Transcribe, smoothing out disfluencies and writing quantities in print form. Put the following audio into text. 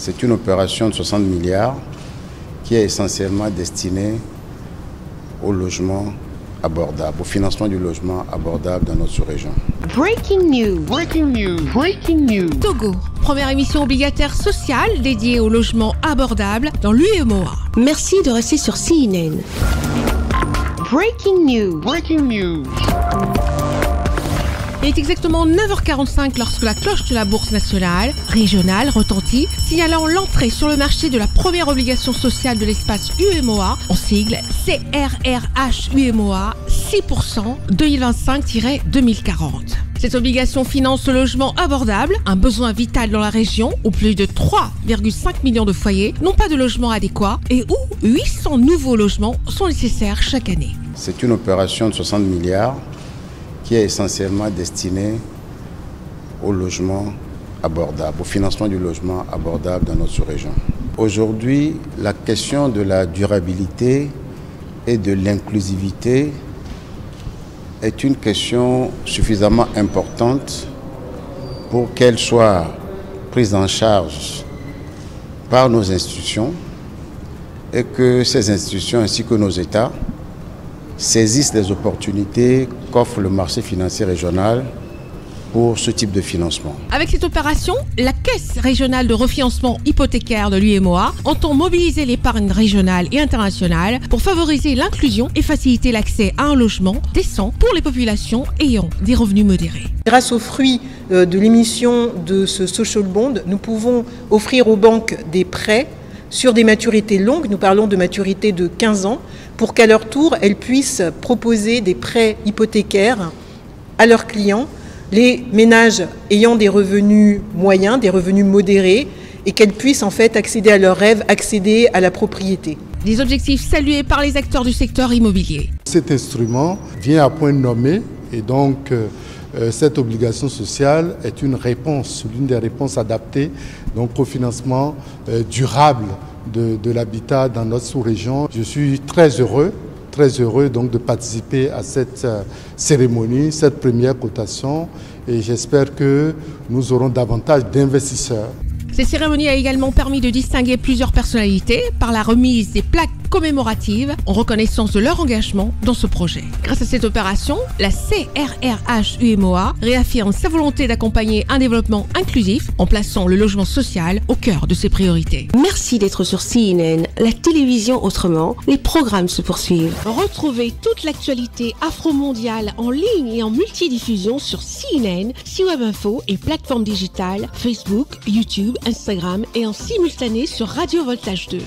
C'est une opération de 60 milliards qui est essentiellement destinée au logement abordable, au financement du logement abordable dans notre sous-région. Breaking news. Breaking news. Breaking news. Togo, première émission obligataire sociale dédiée au logement abordable dans l'UEMOA. Merci de rester sur CNN. Breaking news. Breaking news. Il est exactement 9h45 lorsque la cloche de la Bourse nationale, régionale, retentit, signalant l'entrée sur le marché de la première obligation sociale de l'espace UEMOA, en sigle CRRH UEMOA 6% 2025-2040. Cette obligation finance le logement abordable, un besoin vital dans la région où plus de 3,5 millions de foyers n'ont pas de logement adéquat et où 800 nouveaux logements sont nécessaires chaque année. C'est une opération de 60 milliards qui est essentiellement destinée au logement abordable, au financement du logement abordable dans notre sous-région. Aujourd'hui, la question de la durabilité et de l'inclusivité est une question suffisamment importante pour qu'elle soit prise en charge par nos institutions et que ces institutions ainsi que nos États saisissent les opportunités qu'offre le marché financier régional pour ce type de financement. Avec cette opération, la Caisse régionale de refinancement hypothécaire de l'UEMOA entend mobiliser l'épargne régionale et internationale pour favoriser l'inclusion et faciliter l'accès à un logement décent pour les populations ayant des revenus modérés. Grâce aux fruits de l'émission de ce social bond, nous pouvons offrir aux banques des prêts sur des maturités longues, nous parlons de maturité de 15 ans, pour qu'à leur tour, elles puissent proposer des prêts hypothécaires à leurs clients, les ménages ayant des revenus moyens, des revenus modérés, et qu'elles puissent en fait accéder à leurs rêves, accéder à la propriété. Des objectifs salués par les acteurs du secteur immobilier. Cet instrument vient à point nommé et donc cette obligation sociale est une réponse, l'une des réponses adaptées donc, au financement durable de l'habitat dans notre sous-région. Je suis très heureux donc, de participer à cette cérémonie, cette première cotation, et j'espère que nous aurons davantage d'investisseurs. Cette cérémonie a également permis de distinguer plusieurs personnalités par la remise des plaques commémoratives en reconnaissance de leur engagement dans ce projet. Grâce à cette opération, la CRRH UEMOA réaffirme sa volonté d'accompagner un développement inclusif en plaçant le logement social au cœur de ses priorités. Merci d'être sur CNN, la télévision autrement. Les programmes se poursuivent. Retrouvez toute l'actualité afro-mondiale en ligne et en multidiffusion sur CNN, C-Web Info et plateformes digitales Facebook, YouTube, Instagram et en simultané sur Radio Voltage 2.